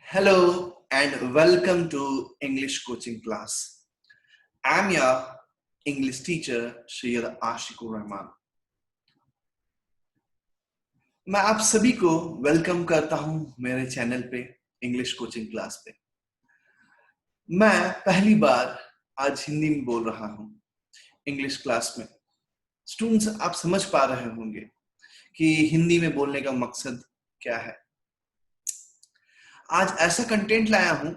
Hello and welcome to English coaching class. I'm your English teacher, Syed Ashikur Rahman. मैं आप सभी को welcome करता हूं मेरे चैनल पे इंग्लिश कोचिंग क्लास पे। मैं पहली बार आज हिंदी में बोल रहा हूं इंग्लिश क्लास में। स्टूडेंट्स, आप समझ पा रहे होंगे कि हिंदी में बोलने का मकसद क्या है। आज ऐसा कंटेंट लाया हूं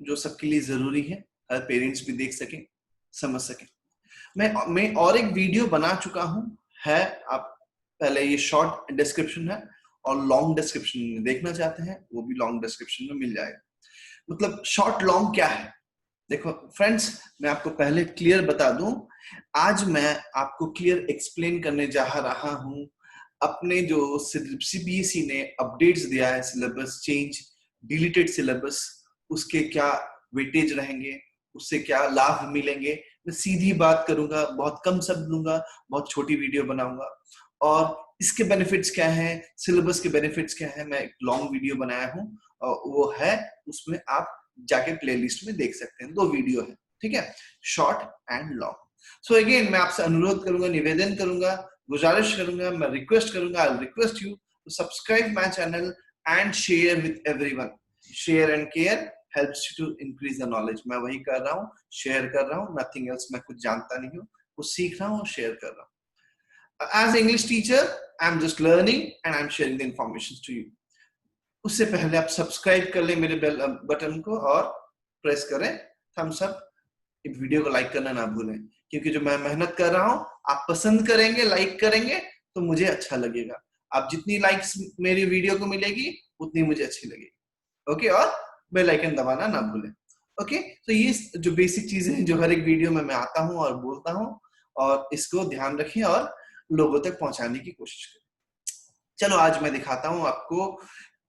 जो सबके लिए जरूरी है, हर पेरेंट्स भी देख सकें, समझ सकें। मैं और एक वीडियो बना चुका हूं है। आप पहले ये शॉर्ट डिस्क्रिप्शन है और लॉन्ग डिस्क्रिप्शन में देखना चाहते हैं वो भी लॉन्ग डिस्क्रिप्शन में मिल जाएगा। मतलब शॉर्ट लॉन्ग क्या है, देखो फ्रेंड्स, मैं आपको पहले क्लियर बता दूं। आज मैं आपको क्लियर एक्सप्लेन करने जा रहा हूं अपने जो सीबीएसई ने अपडेट्स दिया है, सिलेबस चेंज, डिलीटेड सिलेबस, उसके क्या वेटेज रहेंगे, उससे क्या लाभ मिलेंगे। मैं सीधी बात करूंगा, बहुत कम शब्द लूंगा, बहुत छोटी वीडियो बनाऊंगा और इसके बेनिफिट्स क्या हैं, सिलेबस के बेनिफिट्स क्या है। मैं एक लॉन्ग वीडियो बनाया हूं और वो है, उसमें आप जाके प्लेलिस्ट में देख सकते हैं। 2 वीडियो है, ठीक है, short and long. So again मैं आपसे अनुरोध करूंगा, निवेदन करूंगा, गुजारिश करूंगा, मैं रिक्वेस्ट करूंगा, I request you to subscribe my channel and share with everyone. Share and care helps you to increase the knowledge। मैं वही कर रहा हूँ, शेयर कर रहा हूँ, nothing else। मैं कुछ जानता नहीं हूँ, कुछ सीख रहा हूँ और शेयर कर रहा हूँ। As English teacher, I'm just learning and I'm sharing the information to you। उससे पहले आप सब्सक्राइब कर लें मेरे बेल बटन को और प्रेस करें थम्स अप। इस वीडियो को लाइक करना ना भूलें, क्योंकि जो मैं मेहनत कर रहा हूँ आप पसंद करेंगे, लाइक करेंगे तो मुझे अच्छा लगेगा। आप जितनी लाइक्स मेरी वीडियो को मिलेगी उतनी मुझे अच्छी लगेगी। ओके, और बेल आइकन दबाना ना भूलें। ओके, तो ये जो बेसिक चीजें हैं जो हर एक वीडियो में मैं आता हूँ और बोलता हूँ, और इसको ध्यान रखें और लोगों तक पहुंचाने की कोशिश करें। चलो आज मैं दिखाता हूँ आपको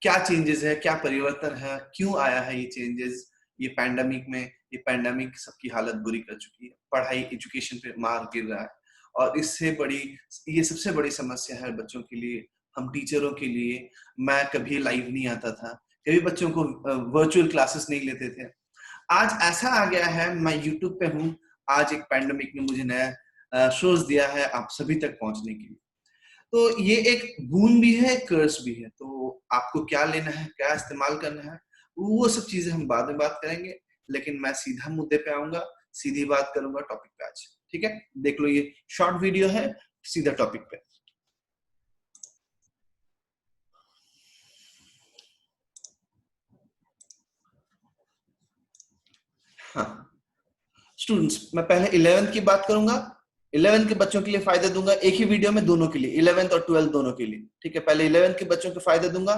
क्या चेंजेस है, क्या परिवर्तन है, क्यों आया है ये चेंजेस। ये पैंडेमिक में, ये पैंडेमिक सबकी हालत बुरी कर चुकी है, पढ़ाई एजुकेशन पे मार गिर रहा है और इससे बड़ी, ये सबसे बड़ी समस्या है बच्चों के लिए, हम टीचरों के लिए। मैं कभी लाइव नहीं आता था, कभी बच्चों को वर्चुअल क्लासेस नहीं लेते थे। आज ऐसा आ गया है, मैं यूट्यूब पे हूँ। आज एक पैंडेमिक ने मुझे नया सोर्स दिया है आप सभी तक पहुंचने के लिए। तो ये एक बून भी है, एक कर्स भी है। तो आपको क्या लेना है, क्या इस्तेमाल करना है, वो सब चीजें हम बाद में बात करेंगे, लेकिन मैं सीधा मुद्दे पे आऊंगा, सीधी बात करूंगा टॉपिक पे आज। ठीक है, देख लो ये शॉर्ट वीडियो है, सीधा टॉपिक पे। हाँ स्टूडेंट्स, मैं पहले 11th की बात करूंगा, 11th के बच्चों के लिए फायदे दूंगा एक ही वीडियो में, दोनों के लिए, 11th और 12th दोनों के लिए। ठीक है, पहले 11th के बच्चों के फायदे दूंगा,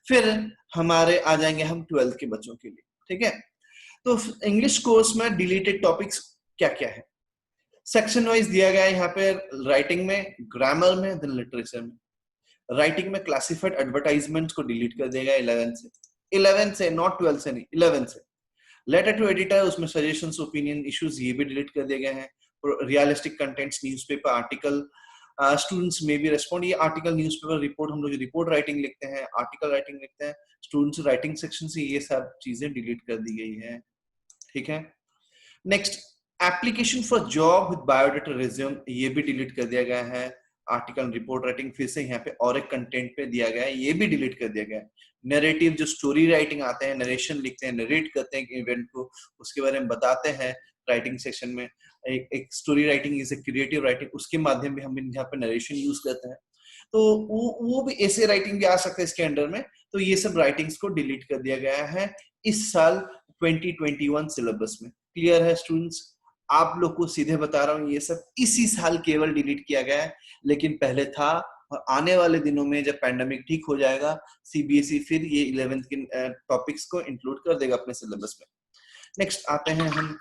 फिर हमारे आ जाएंगे हम 12th के बच्चों के लिए। ठीक है, तो इंग्लिश कोर्स में डिलीटेड टॉपिक्स क्या क्या है, सेक्शन वाइज दिया गया है यहाँ पे। राइटिंग में, ग्रामर में, देन लिटरेचर में। राइटिंग में क्लासिफाइड एडवर्टाइजमेंट को डिलीट कर दिया गया 11th से, नॉट 12th से नहीं, 11th से। लेटर टू एडिटर, उसमें सजेशंस, ओपिनियन, इश्यूज, ये भी डिलीट कर दिए गए हैं। Realistic contents, newspaper article, students में भी रेस्पॉन्ड। ये आर्टिकल, न्यूज़पेपर, रिपोर्ट, हम लोग रिपोर्ट राइटिंग लिखते हैं, आर्टिकल राइटिंग लिखते हैं, स्टूडेंट्स राइटिंग सेक्शन से ये सब चीजें डिलीट कर दी गई है। ठीक है, next, application for job with biodata resume, ये भी डिलीट कर दिया गया है। आर्टिकल, रिपोर्ट राइटिंग, फिर से यहाँ पे और एक कंटेंट पे दिया गया है, ये भी डिलीट कर दिया गया है। नरेटिव, जो स्टोरी राइटिंग आते हैं, नरेशन लिखते हैं, नरेट करते हैं इवेंट को, उसके बारे में बताते हैं राइटिंग सेक्शन में। एक story writing is a creative writing, उसके माध्यम भी हम यहाँ पे नरेशन यूज करते हैं। तो वो भी ऐसे राइटिंग भी आ सकता है इसके अंडर में। तो ये सब राइटिंग्स को डिलीट कर दिया गया है इस साल 2021 सिलेबस में। क्लियर है स्टूडेंट्स? आप लोग को सीधे बता रहा हूँ, ये सब इसी साल केवल डिलीट किया गया है, लेकिन पहले था। और आने वाले दिनों में जब पैंडेमिक ठीक हो जाएगा, सीबीएसई फिर ये 11th के टॉपिक्स को इंक्लूड कर देगा अपने सिलेबस में। नेक्स्ट आते हैं हम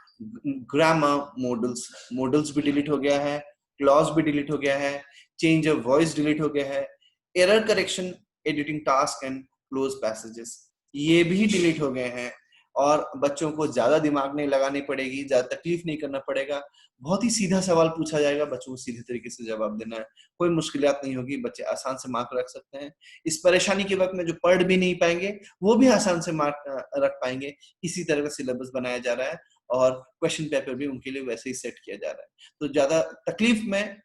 ग्रामर मॉडल्स। मॉडल्स भी डिलीट हो गया है, क्लॉज भी डिलीट हो गया है, चेंज ऑफ वॉइस डिलीट हो गया है, error correction, editing task and close passages, ये भी डिलीट हो गए हैं। और बच्चों को ज्यादा दिमाग नहीं लगानी पड़ेगी, ज्यादा तकलीफ नहीं करना पड़ेगा। बहुत ही सीधा सवाल पूछा जाएगा, बच्चों को सीधे तरीके से जवाब देना है, कोई मुश्किलात नहीं होगी, बच्चे आसान से मार्क रख सकते हैं। इस परेशानी के वक्त में जो पढ़ भी नहीं पाएंगे वो भी आसान से मार्क रख पाएंगे। इसी तरह का सिलेबस बनाया जा रहा है और क्वेश्चन पेपर भी उनके लिए वैसे ही सेट किया जा रहा है। तो ज्यादा तकलीफ में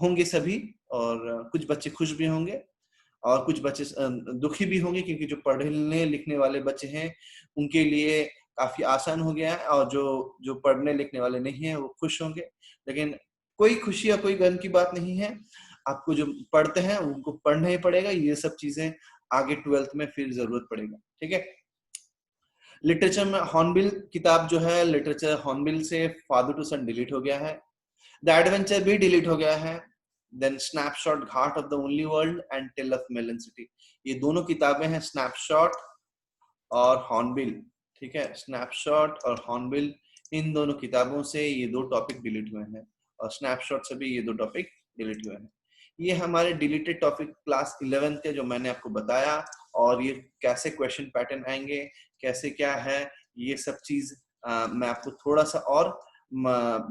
होंगे सभी, और कुछ बच्चे खुश भी होंगे और कुछ बच्चे दुखी भी होंगे, क्योंकि जो पढ़ने लिखने वाले बच्चे हैं उनके लिए काफी आसान हो गया है, और जो जो पढ़ने लिखने वाले नहीं है वो खुश होंगे। लेकिन कोई खुशी या कोई गम की बात नहीं है, आपको जो पढ़ते हैं उनको पढ़ना ही पड़ेगा। ये सब चीजें आगे 12th में फिर जरूरत पड़ेगा, ठीक है। लिटरेचर में हॉर्नबिल किताब जो है, लिटरेचर हॉर्नबिल से फादर टू सन डिलीट हो गया है, द एडवेंचर भी डिलीट हो गया है, then snapshot ghat of the only world and tale of melon city, ये दोनों किताबें हैं, स्नैपशॉट और हॉर्नबिल, ठीक है। स्नैपशॉट और हॉर्नबिल, इन दोनों किताबों से ये दो टॉपिक डिलीट हुए हैं, और स्नैपशॉट से भी ये दो टॉपिक डिलीट हुए हैं। ये हमारे डिलीटेड टॉपिक क्लास 11 के जो मैंने आपको बताया, और ये कैसे क्वेश्चन पैटर्न आएंगे, कैसे क्या है, ये सब चीज मैं आपको थोड़ा सा और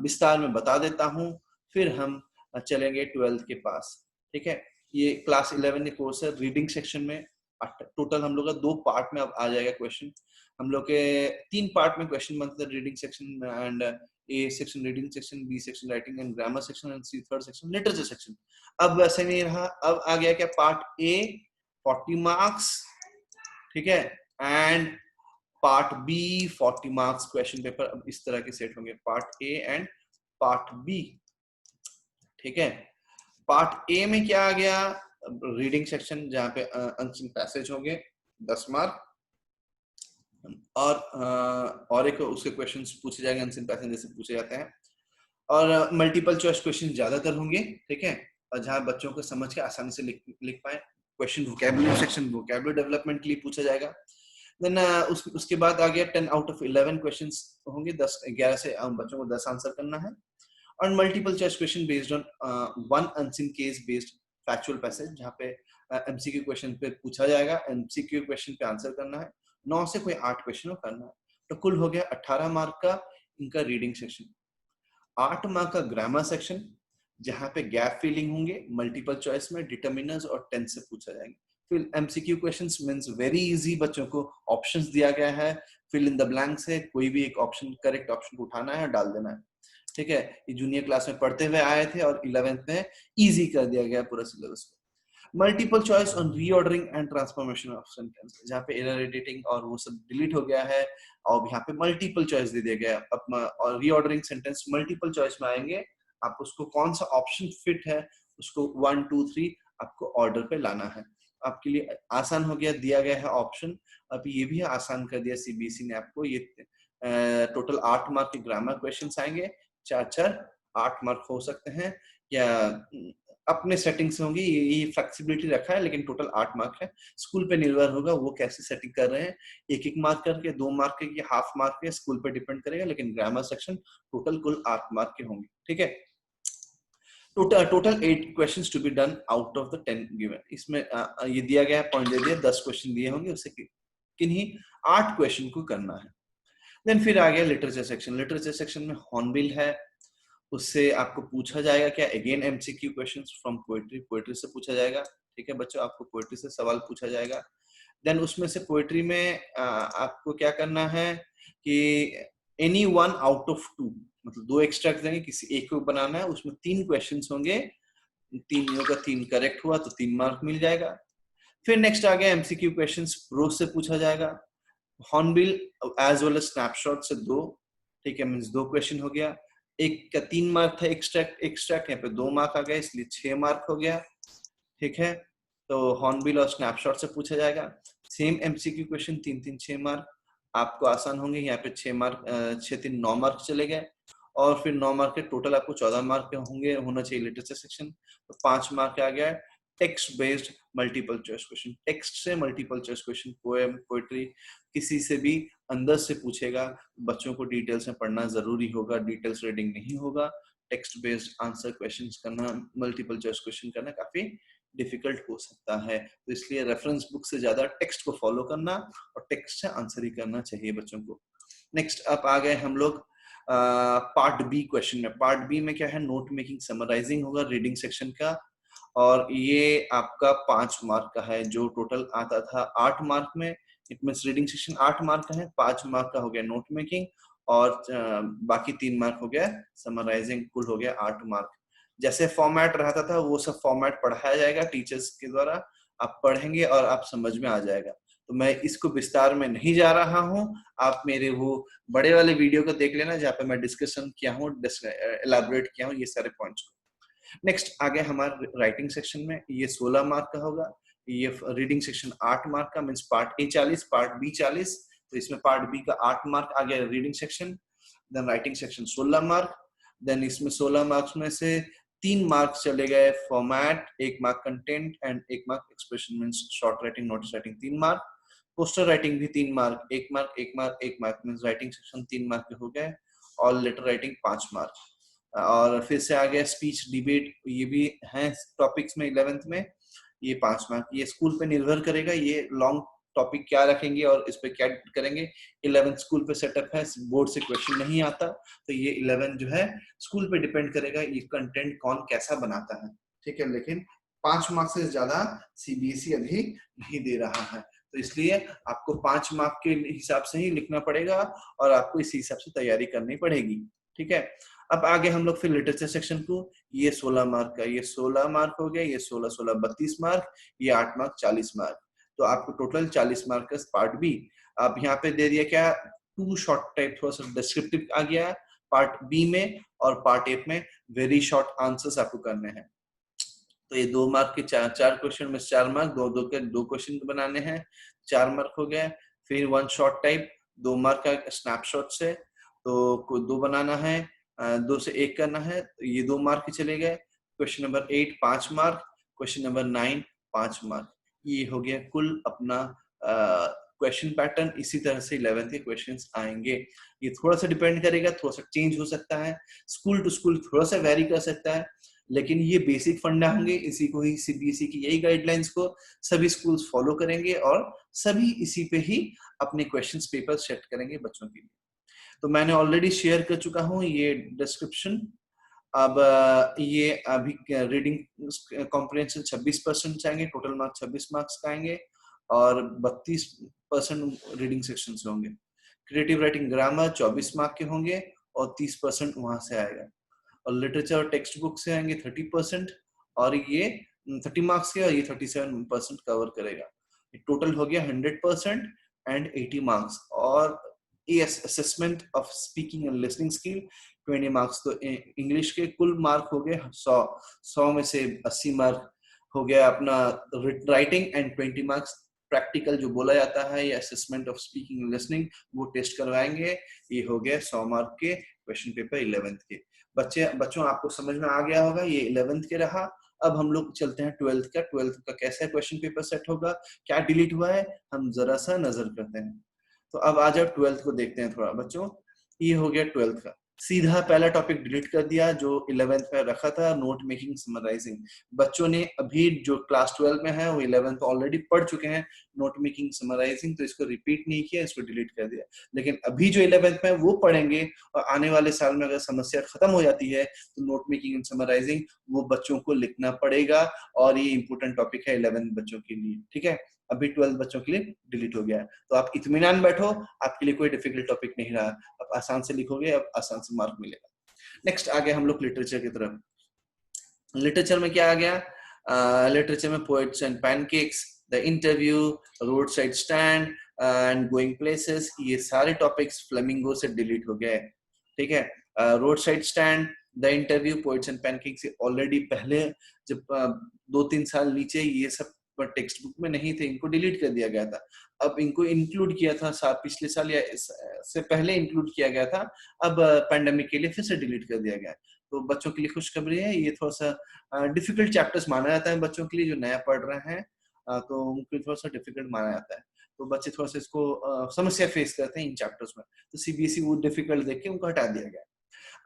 विस्तार में बता देता हूँ, फिर हम चलेंगे 12th के पास, ठीक है। ये क्लास 11 के कोर्स है। रीडिंग सेक्शन में टोटल हम लोग का 2 पार्ट में अब आ जाएगा क्वेश्चन। हम लोग के 3 पार्ट में क्वेश्चन बनते हैं reading section and A section reading section, B section writing and grammar section, and C third section literature section. अब वैसे नहीं रहा, अब आ गया क्या, पार्ट ए 40 मार्क्स, ठीक है, and part B 40 marks question paper. अब इस तरह के सेट होंगे, part A and part B, ठीक है। पार्ट ए में क्या आ गया, रीडिंग सेक्शन, जहां पे अनसीन पैसेज होंगे 10 मार्क, और एक उसके क्वेश्चंस पूछे जाएंगे अनसीन पैसेज जैसे पूछे जाते हैं, और मल्टीपल चॉइस क्वेश्चन ज्यादातर होंगे, ठीक है, और जहां बच्चों को समझ के आसानी से लिख पाए। Question vocabulary section vocabulary development के लिए पूछा जाएगा। देन उसके बाद आ गया 10 आउट ऑफ 11 क्वेश्चंस होंगे, 11 से बच्चों को 10 आंसर करना है, और multiple choice question based on one unseen case based factual passage, जहाँ पे एमसीक्यू क्वेश्चन पे पूछा जाएगा, एमसीक्यू क्वेश्चन पे आंसर करना है, 9 से कोई 8 क्वेश्चन करना है। तो कुल हो गया 18 मार्क का इनका रीडिंग सेक्शन, 8 मार्क का ग्रामर सेक्शन, जहां पे गैप फिलिंग होंगे, मल्टीपल चॉइस में डिटर्मिनर्स और टेंस से पूछा जाएगा। फिर MCQ questions means very easy, बच्चों को ऑप्शंस दिया गया है, फिल इन द ब्लैंक से कोई भी एक ऑप्शन, करेक्ट ऑप्शन को उठाना है और डाल देना है, ठीक है। ये जूनियर क्लास में पढ़ते हुए आए थे और 11th में इजी कर दिया गया पूरा सिलेबस को। Multiple choice on reordering and transformation of sentence, जहाँ पे एरर एडिटिंग और वो सब डिलीट हो गया है, और यहाँ पे मल्टीपल चॉइस दे दिया गया है। और रीऑर्डरिंग सेंटेंस मल्टीपल चॉइस में आएंगे, आप उसको कौन सा ऑप्शन फिट है उसको 1 2 3 आपको ऑर्डर पे लाना है। आपके लिए आसान हो गया, दिया गया है ऑप्शन। अब ये भी आसान कर दिया सीबीएसई ने आपको। ये टोटल 8 मार्क के ग्रामर क्वेश्चन आएंगे, 4 8 मार्क हो सकते हैं, या अपने सेटिंग्स होंगी, ये फ्लेक्सिबिलिटी रखा है, लेकिन टोटल 8 मार्क है। स्कूल पे निर्भर होगा वो कैसे सेटिंग कर रहे हैं, 1 1 मार्क करके, 2 मार्क के, हाफ मार्क के, स्कूल पे डिपेंड करेगा, लेकिन ग्रामर सेक्शन टोटल कुल 8 मार्क के होंगे, ठीक है। Total 8 questions to be done out of the 10 given. इसमें ये दिया गया है, पॉइंट दे दिया, 10 क्वेश्चन दिए होंगे, उससे किन्हीं 8 क्वेश्चन को करना है। देन फिर आ गया लिटरेचर सेक्शन। लिटरेचर सेक्शन में हॉर्नबिल है, उससे आपको पूछा जाएगा क्या, again MCQ questions from poetry, poetry से पूछा जाएगा, ठीक है बच्चों, आपको पोएट्री से सवाल पूछा जाएगा। देन उसमें से पोएट्री में आपको क्या करना है कि एनी वन आउट ऑफ 2, मतलब 2 एक्सट्रैक्ट देंगे, किसी एक को बनाना है, उसमें 3 क्वेश्चंस होंगे, 3 का 3 करेक्ट हुआ तो 3 मार्क मिल जाएगा। फिर नेक्स्ट आ गया एमसीक्यू क्वेश्चंस, प्रोज से पूछा जाएगा, Hornbill as well as snapshot से 2, ठीक है, मींस 2 क्वेश्चन हो गया। एक का 3 मार्क था, एक्सट्रैक्ट यहाँ पे 2 मार्क आ गया, इसलिए 6 मार्क हो गया, ठीक है। तो हॉर्नबिल और स्नैपशॉट से पूछा जाएगा, सेम एमसीक्यू क्वेश्चन 3 3 6 मार्क आपको आसान होंगे, यहाँ पे 6 मार्क 6 3 9 मार्क चले गए, और फिर 9 मार्क के टोटल आपको 14 मार्क के होंगे, होना चाहिए लिटरेचर सेक्शन, तो 5 मार्क आ गया। Text based multiple choice question, text से multiple choice question, poem, poetry, किसी से भी अंदर से पूछेगा, बच्चों को डिटेल्स में पढ़ना जरूरी होगा, डिटेल्स रीडिंग नहीं होगा, टेक्स्ट बेस्ड आंसर क्वेश्चंस करना, मल्टीपल चॉइस क्वेश्चन करना काफी डिफिकल्ट हो सकता है। तो इसलिए रेफरेंस बुक से ज्यादा टेक्स्ट को फॉलो करना और टेक्स्ट से आंसर ही करना चाहिए बच्चों को। नेक्स्ट अब आ गए हम लोग पार्ट बी क्वेश्चन में। पार्ट बी में क्या है, नोट मेकिंग समराइजिंग होगा रीडिंग सेक्शन का, और ये आपका 5 मार्क का है। जो टोटल आता था 8 मार्क में, it means reading section 8 mark का है, 5 मार्क का हो गया नोट मेकिंग, और बाकी 3 मार्क हो गया समराइजिंग, कुल हो गया 8 मार्क। जैसे फॉर्मेट रहता था वो सब फॉर्मेट पढ़ाया जाएगा टीचर्स के द्वारा, आप पढ़ेंगे और आप समझ में आ जाएगा। तो मैं इसको विस्तार में नहीं जा रहा हूँ, आप मेरे वो बड़े वाले वीडियो को देख लेना जहाँ पे मैं डिस्कशन किया हूँ, एलैबोरेट किया हूँ ये सारे पॉइंट्स को। नेक्स्ट आगे हमारे राइटिंग सेक्शन में, ये 16 मार्क का होगा। ये रीडिंग सेक्शन 8 मार्क का, means part A 40, part B 40, तो इसमें पार्ट बी का 8 मार्क आ गया reading section. Then writing section 16 mark, then इसमें 16 मार्क्स में से 3 मार्क्स चले गए format, 1 mark content and 1 mark expression, means short writing, notice writing 3 mark, poster writing भी 3 mark, 1 mark 1 mark 1 mark, means writing section 3 mark के हो गए, और लेटर राइटिंग 5 मार्क। और फिर से आ गया स्पीच डिबेट, ये भी है टॉपिक्स में 11th में, ये 5 मार्क। ये स्कूल पे निर्भर करेगा ये लॉन्ग टॉपिक क्या रखेंगे और इस पे क्या करेंगे। 11th स्कूल पे सेटअप है, बोर्ड से क्वेश्चन नहीं आता, तो ये 11 जो है स्कूल पे डिपेंड करेगा ये कंटेंट कौन कैसा बनाता है, ठीक है। लेकिन 5 मार्क्स से ज्यादा सीबीएसई अभी नहीं दे रहा है, तो इसलिए आपको 5 मार्क के हिसाब से ही लिखना पड़ेगा और आपको इसी हिसाब से तैयारी करनी पड़ेगी, ठीक है। अब आगे हम लोग फिर लिटरेचर सेक्शन को, ये 16 मार्क का, ये 16 मार्क हो गया, ये 16 16 32 मार्क, ये 8 मार्क 40 मार्क, तो आपको टोटल 40 मार्क का पार्ट बी। अब यहाँ पे दे दिया क्या, 2 शॉर्ट टाइप, थोड़ा सा डिस्क्रिप्टिव आ गया पार्ट बी में, और पार्ट ए में वेरी शॉर्ट आंसर्स आपको करने हैं। तो ये 2 मार्क के 4 क्वेश्चन में 4 मार्क, 2 क्वेश्चन बनाने हैं, 4 मार्क हो गए। फिर 1 शॉर्ट टाइप 2 मार्क का स्नैपशॉट से, तो 2 बनाना है, 2 से 1 करना है, तो ये 2 मार्क के चले गए। Question number 8 5 mark, question number 9 5 mark. ये हो गया कुल अपना क्वेश्चन पैटर्न। इसी तरह से 11th के क्वेश्चंस आएंगे। ये थोड़ा सा डिपेंड करेगा, थोड़ा सा चेंज हो सकता है, स्कूल टू स्कूल थोड़ा सा वेरी कर सकता है, लेकिन ये बेसिक फंडा होंगे। इसी को ही सीबीएसई की यही गाइडलाइंस को सभी स्कूल्स फॉलो करेंगे और सभी इसी पे ही अपने क्वेश्चंस पेपर सेट करेंगे बच्चों के लिए। तो मैंने ऑलरेडी शेयर कर चुका हूँ ये डिस्क्रिप्शन। अब ये अभी रीडिंग कॉम्प्रिहेंशन 26% आएंगे, टोटल मार्क 26 मार्क्स का आएंगे, और 32% रीडिंग सेक्शन से होंगे। क्रिएटिव राइटिंग ग्रामर 24 मार्क के होंगे और 30% वहां से आएगा, और लिटरेचर और टेक्स्ट बुक से आएंगे 30%, और ये 30 मार्क्स के, और ये 37% कवर करेगा। टोटल हो गया 100% एंड 80 मार्क्स। और assessment of speaking and listening skill 20 marks. तो इंग्लिश के कुल मार्क हो गए 100 में से 80 मार्क हो गया अपना राइटिंग, एंड 20 मार्क्स प्रैक्टिकल जो बोला जाता है या assessment of speaking and listening वो टेस्ट करवाएंगे। ये हो गया 100 मार्क के क्वेश्चन पेपर 11th के। बच्चों आपको समझ में आ गया होगा, ये 11th के रहा। अब हम लोग चलते हैं 12th का। 12th का कैसा क्वेश्चन पेपर सेट होगा, क्या डिलीट हुआ है, हम जरा सा नजर करते हैं। तो अब आ जाओ 12th को देखते हैं थोड़ा बच्चों। ये हो गया 12th का, सीधा पहला टॉपिक डिलीट कर दिया जो 11th में रखा था, नोट मेकिंग समराइजिंग। बच्चों ने अभी जो क्लास 12 में है वो 11th ऑलरेडी पढ़ चुके हैं नोट मेकिंग समराइजिंग, तो इसको रिपीट नहीं किया, इसको डिलीट कर दिया। लेकिन अभी जो 11th में वो पढ़ेंगे, और आने वाले साल में अगर समस्या खत्म हो जाती है तो नोट मेकिंग एंड समराइजिंग वो बच्चों को लिखना पड़ेगा, और ये इंपोर्टेंट टॉपिक है 11th बच्चों के लिए, ठीक है। अभी 12th बच्चों के लिए डिलीट हो गया है, तो आप इत्मीनान बैठो, आपके लिए कोई डिफिकल्ट टॉपिक नहीं रहा। आप आसान से लिखोगे, अब आसान से मार्क मिलेगा। नेक्स्ट आ गया हम लोग लिटरेचर की तरफ। लिटरेचर में क्या आ गया, लिटरेचर में poets and pancakes, the interview, road side stand and going places, ये सारे टॉपिक्स फ्लेमिंगो से डिलीट हो गए, ठीक है। Road side stand, the interview, poets and pancakes already पहले जब 2-3 साल नीचे ये सब टेक्स्ट बुक में नहीं थे, इनको डिलीट कर दिया गया था। अब इनको इंक्लूड किया था पिछले साल या इससे पहले इंक्लूड किया गया था, अब पैंडेमिक के लिए फिर से डिलीट कर दिया गया। तो बच्चों के लिए खुशखबरी है, ये थोड़ा सा डिफिकल्ट चैप्टर्स माना जाता है बच्चों के लिए जो नया पढ़ रहे हैं, तो उनको थोड़ा सा डिफिकल्ट माना जाता है। तो बच्चे थोड़ा सा इसको समस्या फेस करते हैं इन चैप्टर्स में, तो सीबीएसई वो डिफिकल्ट देख के उनको हटा दिया गया।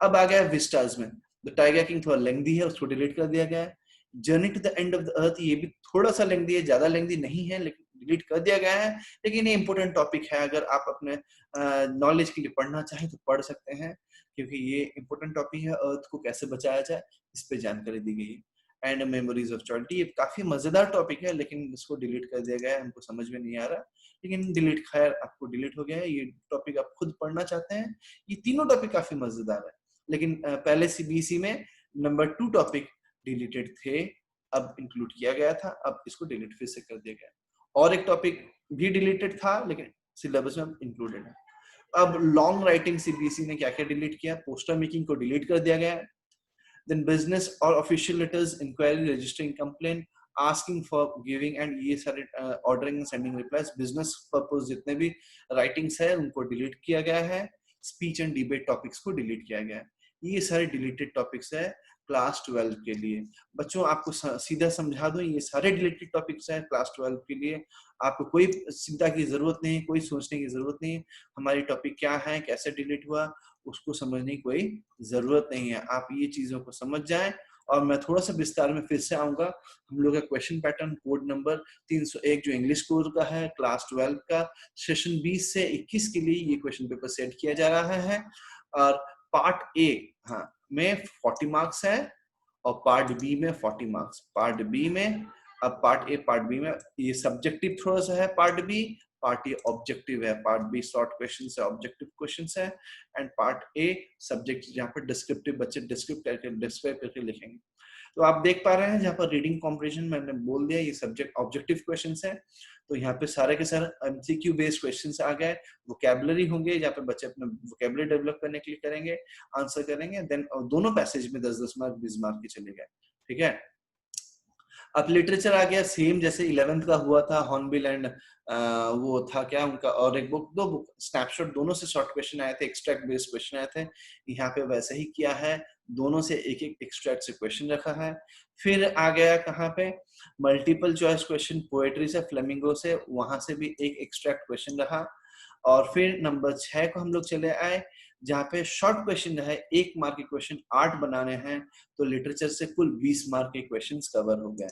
अब आ गया विस्टाज में, द टाइगर किंग थोड़ा लेंथी है, उसको डिलीट कर दिया गया है। Journey to the end of the earth, ये भी थोड़ा सा लेंथी है, ज्यादा लेंथी नहीं है, लेकिन डिलीट कर दिया गया है। लेकिन ये इंपॉर्टेंट टॉपिक है, अगर आप अपने नॉलेज के लिए पढ़ना चाहें तो पढ़ सकते हैं, क्योंकि ये इंपॉर्टेंट टॉपिक है। अर्थ को कैसे बचाया जाए इस पे जानकारी दी गई है। एंड मेमोरीज ऑफ चाइल्ड, ये काफी मजेदार टॉपिक है, लेकिन इसको डिलीट कर दिया गया है, हमको समझ में नहीं आ रहा, लेकिन डिलीट, खैर आपको डिलीट हो गया है। ये टॉपिक आप खुद पढ़ना चाहते हैं, ये तीनों टॉपिक काफी मजेदार है, लेकिन पहले सीबीएसई में नंबर 2 टॉपिक डिलीटेड थे, अब इंक्लूड किया गया था, अब इसको डिलीट फिर से कर दिया गया। और एक टॉपिक भी डिलीटेड था, लेकिन सिलेबस में इंक्लूडेड है। अब लॉन्ग राइटिंग सीबीएसई ने क्या क्या डिलीट किया, पोस्टर मेकिंग को डिलीट कर दिया गया है। देन बिजनेस और official letters, inquiry, registering complaint, asking for giving and ये सारे ordering and sending replies, business purpose जितने भी राइटिंग्स है उनको डिलीट किया गया है। स्पीच एंड डिबेट टॉपिक्स को डिलीट किया गया है। ये सारे डिलीटेड टॉपिक्स है क्लास 12 के लिए। बच्चों आपको सीधा समझा दूं, ये सारे डिलीटेड टॉपिक्स हैं क्लास 12 के लिए। आपको कोई चिंता की जरूरत नहीं, कोई सोचने की जरूरत नहीं, हमारी टॉपिक क्या है, कैसे डिलीट हुआ, उसको समझने की कोई जरूरत नहीं है। आप ये चीजों को समझ जाएं। और मैं थोड़ा सा विस्तार में फिर से आऊंगा। हम लोग का क्वेश्चन पैटर्न कोड नंबर 301 जो इंग्लिश कोर्स का है क्लास 12 का, सेशन 20 से 21 के लिए ये क्वेश्चन पेपर सेट किया जा रहा है। और पार्ट ए में 40 मार्क्स है, और पार्ट बी में 40 मार्क्स। पार्ट बी में, अब पार्ट ए पार्ट बी में ये सब्जेक्टिव थोड़ा सा है, part B, part A objective है। पार्ट बी शॉर्ट क्वेश्चन है, ऑब्जेक्टिव क्वेश्चन है, एंड पार्ट ए सब्जेक्ट, जहाँ पर डिस्क्रिप्टिव बच्चे डिस्क्राइब करके लिखेंगे। तो आप देख पा रहे हैं जहाँ पर रीडिंग कॉम्प्रिहेंशन मैंने बोल दिया, ये सब्जेक्ट ऑब्जेक्टिव क्वेश्चंस है। तो यहाँ पे सारे के सारे एमसीक्यू बेस्ड क्वेश्चंस आ गए। वोकैबुलरी होंगे जहाँ पे बच्चे अपना वोकैबुलरी डेवलप करने के लिए करेंगे, आंसर करेंगे। देन दोनों पैसेज में 10-10 मार्क 20 मार्क के चले गए, ठीक है। अब लिटरेचर आ गया, सेम जैसे 11th का हुआ था, हॉर्नबिल एंड वो था क्या उनका, और एक बुक, दो बुक स्नैपशॉट, दोनों से शॉर्ट क्वेश्चन आए थे, एक्सट्रैक्ट बेस्ड क्वेश्चन आए थे। यहाँ पे वैसे ही किया है, दोनों से एक एक एक्सट्रैक्ट से क्वेश्चन रखा है। फिर आ गया कहाँ पे, मल्टीपल चॉइस क्वेश्चन, पोएट्री से, फ्लेमिंगो से, वहां से भी एक एक्सट्रैक्ट क्वेश्चन रहा। और फिर नंबर 6 को हम लोग चले आए, जहाँ पे शॉर्ट क्वेश्चन है, 1 मार्क के क्वेश्चन 8 बनाने हैं, तो लिटरेचर से कुल 20 मार्क के क्वेश्चंस कवर हो गए,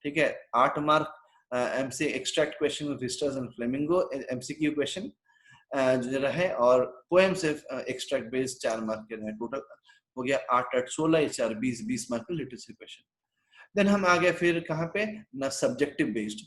ठीक है। 8 mark MC extract question with Vistas and flamingo MCQ question जो रहे, और पोएम से एक्सट्रैक्ट बेस्ड 4 मार्क के रहे। टोटल हो गया 8-8 16 4 20 मार्क के लिटरेचर क्वेश्चन। देन हम आ गए फिर कहाँ पे ना, सब्जेक्टिव बेस्ड।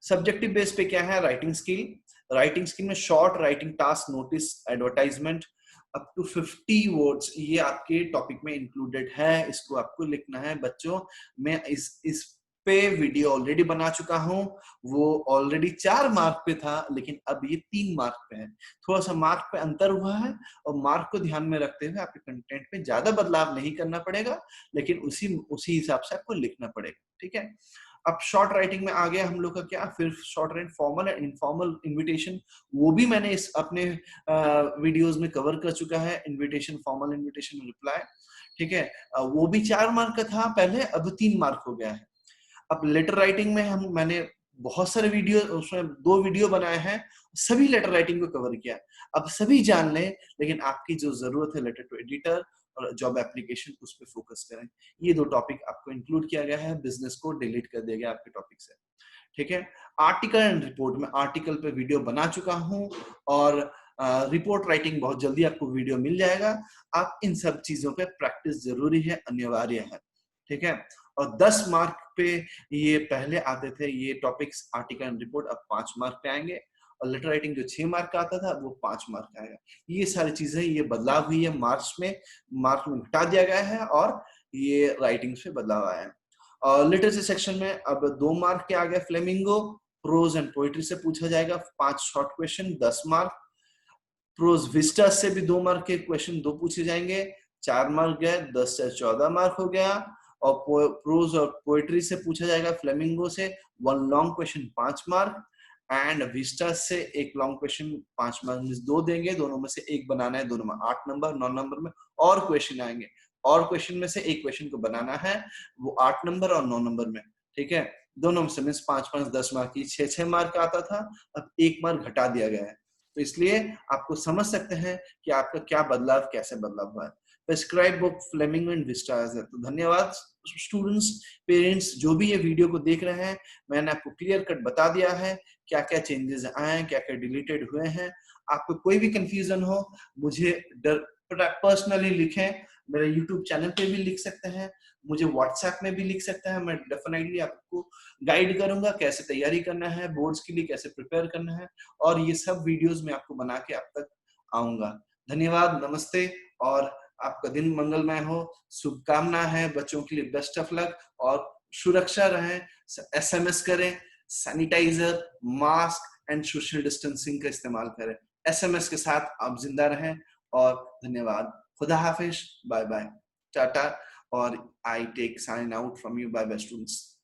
सब्जेक्टिव बेस्ड पे क्या है, राइटिंग स्किल। राइटिंग स्किल में short writing task, notice, advertisement, up to 50 words, ये आपके टॉपिक में इंक्लूडेड है, इसको आपको लिखना है बच्चों। मैं इस पे वीडियो ऑलरेडी बना चुका हूं, वो ऑलरेडी 4 मार्क पे था, लेकिन अब ये 3 मार्क पे है। थोड़ा सा मार्क पे अंतर हुआ है, और मार्क को ध्यान में रखते हुए आपके कंटेंट में ज्यादा बदलाव नहीं करना पड़ेगा, लेकिन उसी हिसाब से आपको लिखना पड़ेगा, ठीक है। अब शॉर्ट राइटिंग में आ गया हम लोग का क्या, फिर short writing, formal and informal invitation, वो भी मैंने इस अपने वीडियोस में कवर कर चुका है। इन्विटेशन, फॉर्मल इन्विटेशन, रिप्लाई, ठीक है। वो भी 4 मार्क का था पहले, अब 3 मार्क हो गया है। अब लेटर राइटिंग में मैंने बहुत सारे वीडियो, उसमें 2 वीडियो बनाए हैं, सभी लेटर राइटिंग को कवर किया। अब सभी जान लें, लेकिन आपकी जो जरूरत है लेटर टू एडिटर और जॉब एप्लीकेशन, उस पर फोकस करें। ये 2 टॉपिक आपको इंक्लूड किया गया है, बिजनेस को डिलीट कर दिया गया आपके टॉपिक से, ठीक है। आर्टिकल एंड रिपोर्ट में, आर्टिकल पे वीडियो बना चुका हूं, और रिपोर्ट राइटिंग बहुत जल्दी आपको वीडियो मिल जाएगा। आप इन सब चीजों पे प्रैक्टिस जरूरी है, अनिवार्य है, ठीक है। और 10 मार्क पे ये पहले आते थे ये टॉपिक्स, आर्टिकल एंड रिपोर्ट, अब 5 मार्क पे आएंगे। और लेटर राइटिंग जो 6 मार्क का आता था, वो 5 मार्क का आएगा। ये सारी चीजें, ये बदलाव हुई है, मार्क्स में घटा दिया गया है, और ये राइटिंग पे बदलाव आया है। और लिटरेचर सेक्शन में अब 2 मार्क के आ गए। फ्लेमिंगो, प्रोज एंड पोएट्री से पूछा जाएगा 5 short question, 10 mark. Prose Vistas से भी 2 मार्क के क्वेश्चन 2 पूछे जाएंगे, 4 मार्क गए, 10 से 14 मार्क हो गया। और प्रोज और पोएट्री से पूछा जाएगा फ्लेमिंगो से 1 long question 5 mark, and Vistas से 1 लॉन्ग क्वेश्चन 5 मार्क में 2 देंगे, दोनों में से 1 बनाना है, दोनों में 8 नंबर, 9 नंबर में और क्वेश्चन आएंगे, और क्वेश्चन में से 1 क्वेश्चन को बनाना है, वो 8 नंबर और 9 नंबर में, ठीक है। दोनों में से 5-5 10 मार्क की 6-6 मार्क आता था, अब 1 मार्क घटा दिया गया है। तो इसलिए आपको समझ सकते हैं कि आपका क्या बदलाव, कैसे बदलाव हुआ है। Prescribe book flamingo and Vistas है। तो धन्यवाद स्टूडेंट्स, पेरेंट्स, जो भी ये वीडियो को देख रहे हैं, मैंने आपको क्लियर कट बता दिया है क्या क्या चेंजेस आए हैं, क्या क्या डिलीटेड हुए हैं। आपको कोई भी कंफ्यूजन हो मुझे पर्सनली लिखें, मेरे यूट्यूब चैनल पे भी लिख सकते हैं, मुझे व्हाट्सएप में भी लिख सकते हैं। मैं डेफिनेटली आपको गाइड करूंगा कैसे तैयारी करना है, बोर्ड्स के लिए कैसे प्रिपेयर करना है, और ये सब वीडियोस में आपको बना के आप तक आऊंगा। धन्यवाद, नमस्ते, और आपका दिन मंगलमय हो। शुभकामना है बच्चों के लिए, बेस्ट ऑफ लक, और सुरक्षा रहें, SMS करें, sanitiser, mask and social distancing का इस्तेमाल करें। SMS के साथ आप जिंदा रहें, और धन्यवाद। खुदा हाफिज, बाय बाय, टाटा, और I take sign out from you, bye bye students.